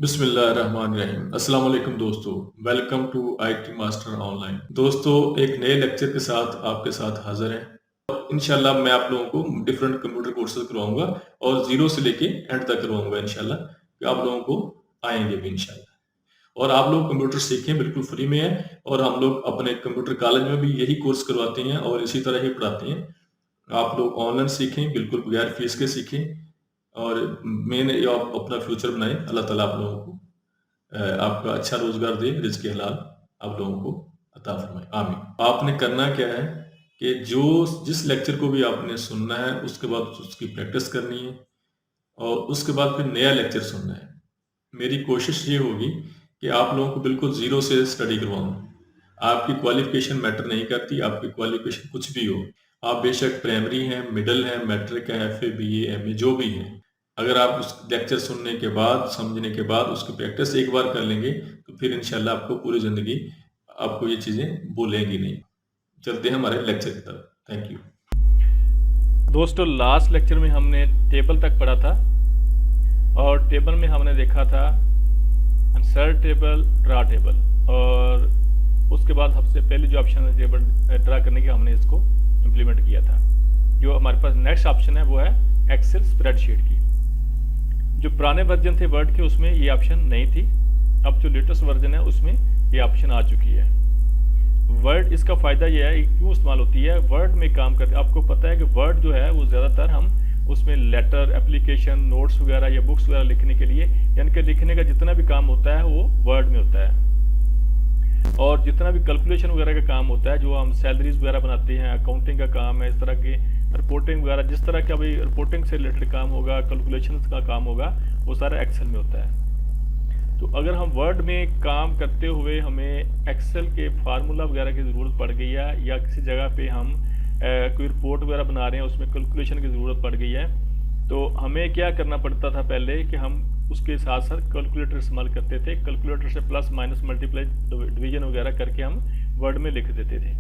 बिस्मिल्लाहिर्रहमानिर्रहीम। अस्सलाम वालेकुम दोस्तों, welcome to IT master online. दोस्तों, एक नए लेक्चर के साथ आपके साथ हाजिर हैं। इंशाल्लाह मैं आप लोगों को डिफरेंट कंप्यूटर कोर्सेज करवाऊंगा और जीरो से लेके एंड तक करवाऊंगा इंशाल्लाह, कि आप लोगों को आएंगे भी इंशाल्लाह। और आप लोग कंप्यूटर सीखें, बिल्कुल फ्री में है। और हम लोग अपने कंप्यूटर कॉलेज में भी यही कोर्स करवाते हैं और इसी तरह ही पढ़ाते हैं। आप लोग ऑनलाइन सीखें, बिल्कुल बगैर फीस के सीखें और मेन ये आप अपना फ्यूचर बनाएं। अल्लाह ताला आप लोगों को आपका अच्छा रोजगार दे, रिज़्क़ हलाल आप लोगों को अता फरमाए, आमीन। आपने करना क्या है कि जिस लेक्चर को भी आपने सुनना है उसके बाद उसकी प्रैक्टिस करनी है और उसके बाद फिर नया लेक्चर सुनना है। मेरी कोशिश ये होगी कि आप लोगों को बिल्कुल ज़ीरो से स्टडी करवाऊँ। आपकी क्वालिफ़िकेशन मैटर नहीं करती, आपकी क्वालिफ़िकेशन कुछ भी हो। आप बेशक प्राइमरी हैं, मिडल हैं, मैट्रिक है, एफए, बीए, एमए जो भी हैं। अगर आप उस लेक्चर सुनने के बाद, समझने के बाद उसकी प्रैक्टिस एक बार कर लेंगे, तो फिर इंशाल्लाह आपको पूरी ज़िंदगी आपको ये चीज़ें भूलेंगी नहीं। चलते हैं हमारे लेक्चर की तरफ। Thank you. दोस्तों, लास्ट लेक्चर में हमने टेबल तक पढ़ा था और टेबल में हमने देखा था इंसर्ट टेबल, ड्रा टेबल, और उसके बाद सबसे पहले जो ऑप्शन है टेबल ड्रा करने की, हमने इसको इम्प्लीमेंट किया था। जो हमारे पास नेक्स्ट ऑप्शन है वो है एक्सेल स्प्रेडशीट की। जो पुराने वर्जन थे वर्ड के, उसमें ये ऑप्शन नहीं थी। अब जो लेटेस्ट वर्जन है उसमें ये ऑप्शन आ चुकी है। वर्ड, इसका फ़ायदा ये है, क्यों इस्तेमाल होती है, वर्ड में काम करते। आपको पता है कि वर्ड जो है वो ज़्यादातर हम उसमें लेटर, एप्लीकेशन, नोट्स वगैरह या बुक्स वगैरह लिखने के लिए, यानी कि लिखने का जितना भी काम होता है वो वर्ड में होता है। और जितना भी कैलकुलेशन वगैरह का काम होता है, जो हम सैलरीज वगैरह बनाते हैं, अकाउंटिंग का काम है, इस तरह के रिपोर्टिंग वगैरह, जिस तरह का भी रिपोर्टिंग से रिलेटेड काम होगा, कैलकुलेशन का काम होगा, वो सारा एक्सेल में होता है। तो अगर हम वर्ड में काम करते हुए हमें एक्सेल के फार्मूला वगैरह की ज़रूरत पड़ गई है, या किसी जगह पे हम कोई रिपोर्ट वगैरह बना रहे हैं, उसमें कैलकुलेशन की ज़रूरत पड़ गई है, तो हमें क्या करना पड़ता था पहले कि हम उसके साथ साथ कैलकुलेटर इस्तेमाल करते थे। कैलकुलेटर से प्लस माइनस मल्टीप्लाई डिवीजन वगैरह करके हम वर्ड में लिख देते थे।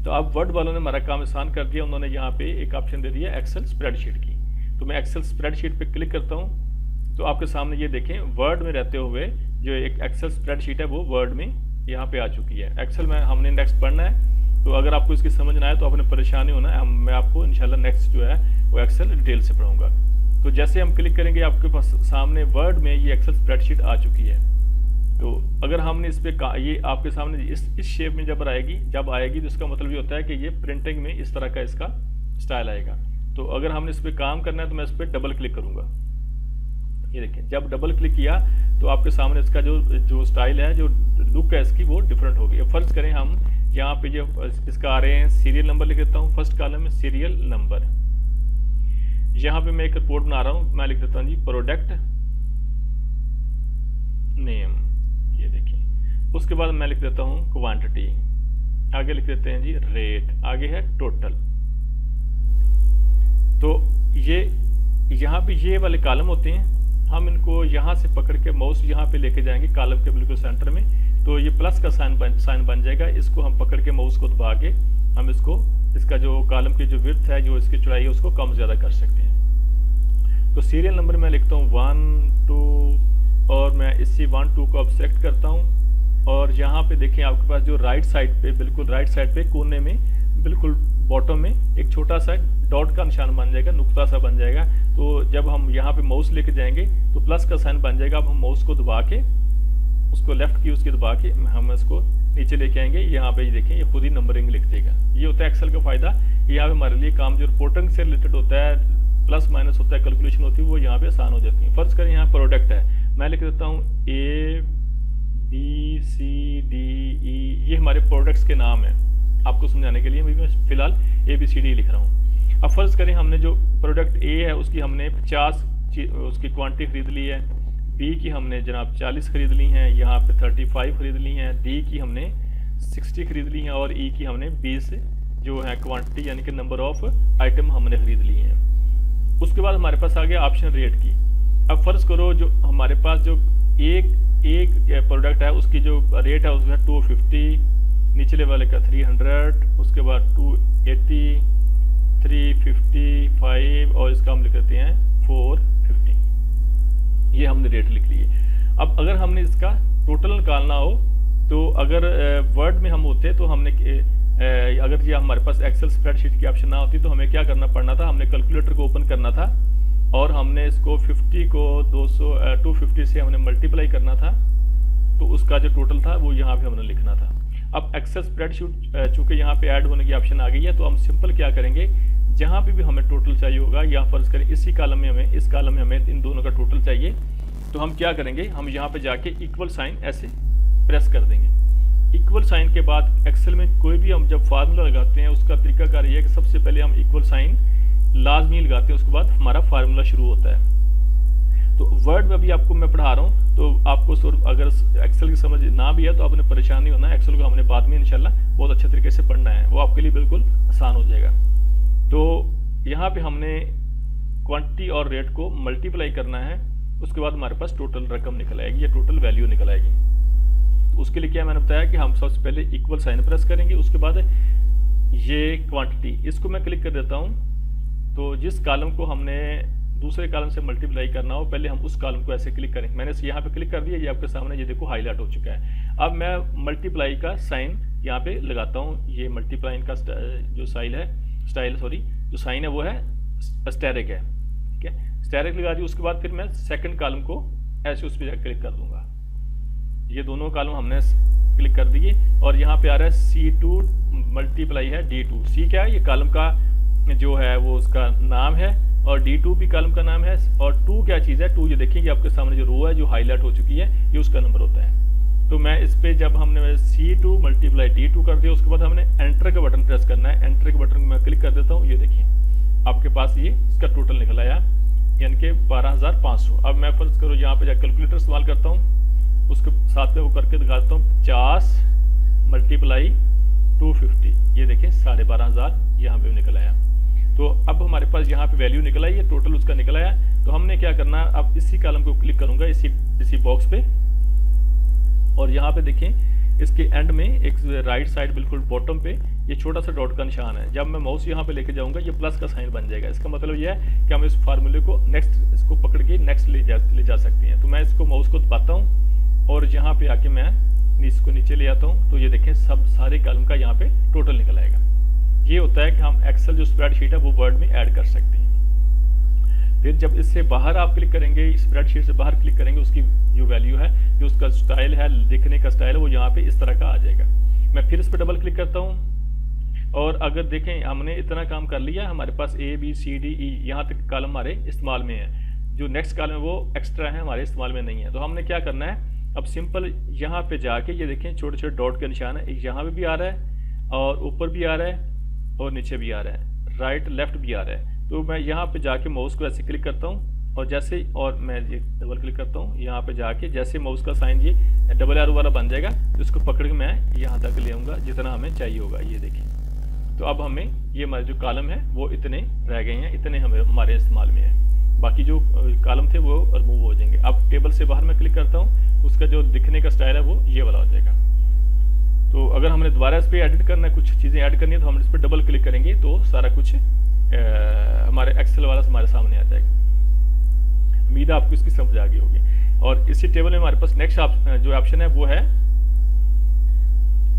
तो अब वर्ड वालों ने हमारा काम आसान कर दिया। उन्होंने यहाँ पे एक ऑप्शन दे दिया एक्सेल स्प्रेडशीट की। तो मैं एक्सेल स्प्रेडशीट पे क्लिक करता हूँ, तो आपके सामने ये देखें, वर्ड में रहते हुए जो एक एक्सेल स्प्रेडशीट है वो वर्ड में यहाँ पे आ चुकी है। एक्सेल में हमने नेक्स्ट पढ़ना है, तो अगर आपको इसकी समझ ना आए तो आपने परेशानी होना है। मैं आपको इंशाल्लाह नेक्स्ट जो है वो एक्सेल डिटेल से पढ़ाऊँगा। तो जैसे हम क्लिक करेंगे, आपके पास सामने वर्ड में ये एक्सेल स्प्रेडशीट आ चुकी है। तो अगर हमने इस पर ये आपके सामने इस शेप में जब आएगी तो इसका मतलब ये होता है कि ये प्रिंटिंग में इस तरह का इसका स्टाइल आएगा। तो अगर हमने इस पर काम करना है तो मैं इस पर डबल क्लिक करूँगा। ये देखिए, जब डबल क्लिक किया तो आपके सामने इसका जो स्टाइल है, जो लुक है इसकी, वो डिफरेंट हो गई। फर्स्ट करें हम यहाँ पे जो इसका आ रहे हैं सीरियल नंबर, लिख देता हूँ। फर्स्ट कॉलम में सीरियल नंबर। यहाँ पे मैं एक रिपोर्ट बना रहा हूँ, मैं लिख देता हूँ जी प्रोडक्ट नेम। ये देखिए, उसके बाद मैं लिख देता हूँ क्वांटिटी। आगे लिख देते हैं जी रेट। आगे है टोटल। तो ये यहाँ पे ये वाले कॉलम होते हैं, हम इनको यहाँ से पकड़ के माउस यहाँ पे लेके जाएंगे कॉलम के बिल्कुल सेंटर में, तो ये प्लस का साइन बन जाएगा। इसको हम पकड़ के माउस को दबा के हम इसका जो कॉलम की जो विड्थ है, जो इसकी चौड़ाई है, उसको कम ज़्यादा कर सकते हैं। तो सीरियल नंबर में लिखता हूँ 1 2 और मैं इसी 1 2 को अब सेलेक्ट करता हूँ। और यहाँ पे देखें, आपके पास जो राइट साइड पे, बिल्कुल राइट साइड पे कोने में, बिल्कुल बॉटम में एक छोटा सा डॉट का निशान बन जाएगा, नुक्ता सा बन जाएगा। तो जब हम यहाँ पे माउस लेके जाएंगे तो प्लस का साइन बन जाएगा। अब हम माउस को दबा के, उसको लेफ्ट की उसकी दबा के हम इसको नीचे लेके आएंगे। यहाँ पे देखें, ये खुद ही नंबरिंग लिख देगा। ये होता है एक्सेल का फ़ायदा। यहाँ पे हमारे लिए काम जो रिपोर्टिंग से रिलेटेड होता है, प्लस माइनस होता है, कैलकुलेशन होती है, वो यहाँ पे आसान हो जाती है। फर्ज करें यहाँ प्रोडक्ट है, मैं लिख देता हूँ ABCDE। ये हमारे प्रोडक्ट्स के नाम है। आपको समझाने के लिए मैं फिलहाल ABCD लिख रहा हूँ। अब फर्ज करें हमने जो प्रोडक्ट A है उसकी हमने 50 उसकी क्वांटिटी खरीद ली है। B की हमने जनाब 40 खरीद ली हैं, यहाँ पे 35 खरीद ली हैं। D की हमने 60 खरीद ली हैं और E की हमने 20 जो है क्वांटिटी, यानी कि नंबर ऑफ आइटम हमने खरीद ली हैं। उसके बाद हमारे पास आ गया ऑप्शन रेट की। अब फर्ज करो जो हमारे पास जो एक प्रोडक्ट है उसकी जो रेट है उसमें 250, निचले वाले का 300, उसके बाद 280, 355 और इसका हम लिख देते हैं 450। ये हमने रेट लिख लिए। अब अगर हमने इसका टोटल निकालना हो तो अगर वर्ड में हम होते तो हमने अगर ये हमारे पास एक्सेल स्प्रेडशीट की ऑप्शन ना होती तो हमें क्या करना पड़ना था, हमने कैलकुलेटर को ओपन करना था और हमने इसको 50 को 250 से हमने मल्टीप्लाई करना था, तो उसका जो टोटल था वो यहाँ पे हमने लिखना था। अब एक्सेल स्प्रेडशीट चूँकि यहाँ पे ऐड होने की ऑप्शन आ गई है, तो हम सिंपल क्या करेंगे, जहाँ पे भी हमें टोटल चाहिए होगा, या फर्ज करें इसी कॉलम में हमें, इस कॉलम में हमें इन दोनों का टोटल चाहिए, तो हम क्या करेंगे, हम यहाँ पे जाके इक्वल साइन ऐसे प्रेस कर देंगे। इक्वल साइन के बाद एक्सेल में कोई भी हम जब फार्मूला लगाते हैं उसका तरीकाकार ये है कि सबसे पहले हम इक्वल साइन लाजमी लगाते हैं, उसके बाद हमारा फार्मूला शुरू होता है। तो वर्ड में अभी आपको मैं पढ़ा रहा हूँ, तो आपको अगर एक्सेल की समझ ना भी है तो आपने परेशान नहीं होना है। एक्सेल को हमने बाद में इंशाल्लाह बहुत अच्छे तरीके से पढ़ना है, वो आपके लिए बिल्कुल आसान हो जाएगा। तो यहाँ पे हमने क्वांटिटी और रेट को मल्टीप्लाई करना है, उसके बाद हमारे पास टोटल रकम निकल आएगी या टोटल वैल्यू निकल आएगी। तो उसके लिए क्या मैंने बताया कि हम सबसे पहले इक्वल साइन प्रेस करेंगे, उसके बाद ये क्वांटिटी, इसको मैं क्लिक कर देता हूँ। तो जिस कॉलम को हमने दूसरे कॉलम से मल्टीप्लाई करना हो, पहले हम उस कॉलम को ऐसे क्लिक करेंगे। मैंने यहाँ पे क्लिक कर दिया, ये आपके सामने ये देखो हाईलाइट हो चुका है। अब मैं मल्टीप्लाई का साइन यहाँ पे लगाता हूँ। ये मल्टीप्लाई का जो जो साइन है वो है स्टेरिक है, ठीक है, स्टेरिक लगा दी। उसके बाद फिर मैं सेकंड कॉलम को ऐसे उस पर क्लिक कर दूंगा। ये दोनों कॉलम हमने क्लिक कर दिए और यहाँ पे आ रहा है C2 मल्टीप्लाई है D2। C क्या है, ये कॉलम का जो है वो उसका नाम है, और D2 भी कॉलम का नाम है। और 2 क्या चीज़ है, 2 ये देखिए आपके सामने जो रो है जो हाईलाइट हो चुकी है, ये उसका नंबर होता है। तो मैं इस पे जब हमने C2 मल्टीप्लाई D2 कर दिया, उसके बाद हमने एंटर का बटन प्रेस करना है। एंटर के बटन को मैं क्लिक कर देता हूँ, ये देखिए आपके पास ये इसका टोटल निकल आया, यानी कि 12,500। अब मैं फर्ज करो यहाँ पे जाकर कैलकुलेटर इस्तेमाल करता हूँ, उसके साथ में वो करके दिखाता हूँ। 50 मल्टीप्लाई 250, ये देखिए 12,500 यहाँ पे निकल आया। तो अब हमारे पास यहाँ पे वैल्यू निकल आई है, टोटल उसका निकल आया। तो हमने क्या करना, अब इसी कॉलम को क्लिक करूंगा, इसी बॉक्स पे, और यहाँ पे देखें इसके एंड में एक राइट साइड बिल्कुल बॉटम पे ये छोटा सा डॉट का निशान है। जब मैं माउस यहाँ पे लेके जाऊंगा ये प्लस का साइन बन जाएगा। इसका मतलब ये है कि हम इस फार्मूले को नेक्स्ट, इसको पकड़ के नेक्स्ट ले जा सकते हैं। तो मैं इसको माउस को दबाता हूँ और यहाँ पे आके मैं इसको नीचे ले आता हूँ, तो ये देखें सब सारे कॉलम का यहाँ पे टोटल निकल आएगा। ये होता है कि हम एक्सेल जो स्प्रेडशीट है वो वर्ड में ऐड कर सकते हैं। फिर जब इससे बाहर आप क्लिक करेंगे, स्प्रेडशीट से बाहर क्लिक करेंगे, उसकी जो वैल्यू है, जो उसका स्टाइल है, लिखने का स्टाइल है, वो यहाँ पे इस तरह का आ जाएगा। मैं फिर इस पर डबल क्लिक करता हूँ और अगर देखें हमने इतना काम कर लिया, हमारे पास ABCDE यहाँ तक कॉलम हमारे इस्तेमाल में है। जो नेक्स्ट कॉलम है वो एक्स्ट्रा है, हमारे इस्तेमाल में नहीं है। तो हमने क्या करना है, अब सिंपल यहाँ पे जाके ये देखें छोटे छोटे डॉट का निशान है, यहाँ पे भी आ रहा है और ऊपर भी आ रहा है और नीचे भी आ रहा है, राइट लेफ्ट भी आ रहा है। तो मैं यहाँ पे जाके माउस को ऐसे क्लिक करता हूँ और जैसे, और मैं ये डबल क्लिक करता हूँ यहाँ पे जाके, जैसे माउस का साइन ये डबल एरो वाला बन जाएगा, तो इसको पकड़ के मैं यहाँ तक ले आऊँगा जितना हमें चाहिए होगा। ये देखिए, तो अब हमें ये हमारे जो कॉलम है वो इतने रह गए हैं, इतने हमारे इस्तेमाल में है। बाकी जो कॉलम थे वो रिमूव हो जाएंगे। अब टेबल से बाहर मैं क्लिक करता हूँ, उसका जो दिखने का स्टाइल है वो ये वाला हो जाएगा। तो अगर हमने दोबारा इस पर एडिट करना है, कुछ चीज़ें ऐड करनी है, तो हम इस पर डबल क्लिक करेंगे तो सारा कुछ हमारे एक्सेल वाला हमारे सामने आ जाएगा। उम्मीद है आपको इसकी समझ आ गई होगी। और इसी टेबल में हमारे पास नेक्स्ट जो ऑप्शन है वो है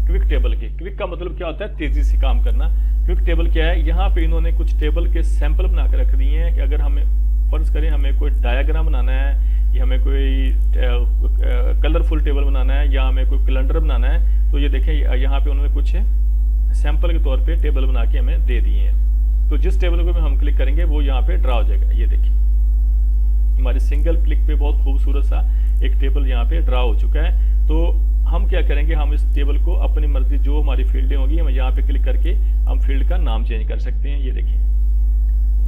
क्विक टेबल की। क्विक का मतलब क्या होता है, तेजी से काम करना। क्विक टेबल क्या है, यहाँ पे इन्होंने कुछ टेबल के सैंपल बना कर रख दिए हैं कि अगर हमें फर्ज करें हमें कोई डायग्राम बनाना है, या हमें कोई कलरफुल टेबल बनाना है, या हमें कोई कैलेंडर बनाना है, तो ये देखें यहाँ पे उन्होंने कुछ सैंपल के तौर पे टेबल बना के हमें दे दिए हैं। तो जिस टेबल को हम क्लिक करेंगे वो यहाँ पे ड्रा हो जाएगा। ये देखिए हमारे सिंगल क्लिक पे बहुत खूबसूरत सा एक टेबल यहाँ पे ड्रा हो चुका है। तो हम क्या करेंगे, हम इस टेबल को अपनी मर्जी जो हमारी फील्डें होंगी, हम यहाँ पे क्लिक करके हम फील्ड का नाम चेंज कर सकते हैं। ये देखिए,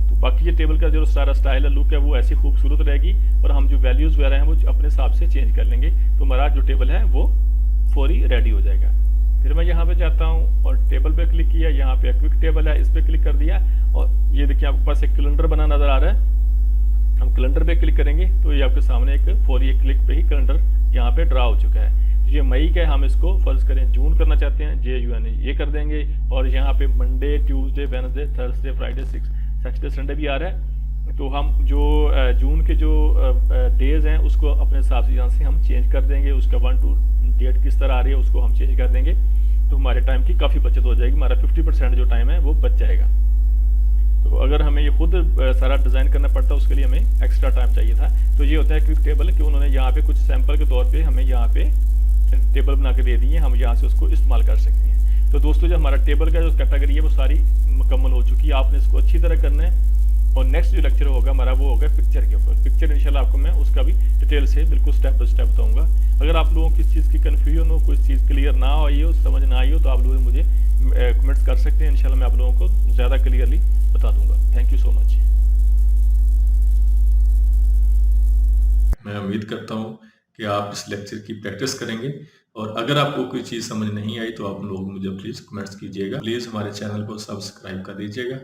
तो बाकी ये टेबल का जो सारा स्टाइल है, लुक है, वो ऐसी खूबसूरत रहेगी और हम जो वैल्यूज़ वगैरह हैं वो अपने हिसाब से चेंज कर लेंगे। तो हमारा जो टेबल है वो फौरी रेडी हो जाएगा। फिर मैं यहाँ पे जाता हूँ और टेबल पे क्लिक किया, यहाँ पे क्विक टेबल है, इस पर क्लिक कर दिया और ये देखिए आपके पास एक कैलेंडर बना नजर आ रहा है। हम कैलेंडर पे क्लिक करेंगे तो ये आपके सामने एक फौरी एक क्लिक पे ही कैलेंडर यहाँ पे ड्रा हो चुका है। तो ये मई का है, हम इसको फर्ज करें जून करना चाहते हैं, JUN ये कर देंगे। और यहाँ पे Monday, Tuesday, Wednesday, Thursday, Friday, Saturday, Sunday भी आ रहा है। तो तो हम जो जून के जो डेज़ हैं उसको अपने हिसाब से यहाँ से हम चेंज कर देंगे, उसका 1 टू डेट किस तरह आ रही है उसको हम चेंज कर देंगे, तो हमारे टाइम की काफ़ी बचत हो जाएगी, हमारा 50% जो टाइम है वो बच जाएगा। तो अगर हमें ये खुद सारा डिज़ाइन करना पड़ता उसके लिए हमें एक्स्ट्रा टाइम चाहिए था। तो ये होता है क्विक टेबल कि उन्होंने यहाँ पे कुछ सैंपल के तौर पे हमें यहाँ पे टेबल बना के दे दी है, हम यहाँ से उसको इस्तेमाल कर सकते हैं। तो दोस्तों जो हमारा टेबल का जो कैटेगरी है वो सारी मुकम्मल हो चुकी है, आपने इसको अच्छी तरह करना है। और नेक्स्ट जो लेक्चर होगा हमारा वो होगा पिक्चर के ऊपर। पिक्चर इंशाल्लाह आपको मैं उसका भी डिटेल से बिल्कुल स्टेप बाय स्टेप बताऊंगा। अगर आप लोगों को किस चीज़ की कन्फ्यूजन हो, कोई चीज़ क्लियर ना आई हो, समझ ना आई हो, तो आप लोग मुझे कमेंट्स कर सकते हैं, इंशाल्लाह मैं आप लोगों को ज़्यादा क्लियरली बता दूंगा। Thank you so much. मैं उम्मीद करता हूँ कि आप इस लेक्चर की प्रैक्टिस करेंगे, और अगर आपको कोई चीज़ समझ नहीं आई तो आप लोग मुझे प्लीज़ कमेंट्स कीजिएगा। प्लीज़ हमारे चैनल को सब्सक्राइब कर दीजिएगा।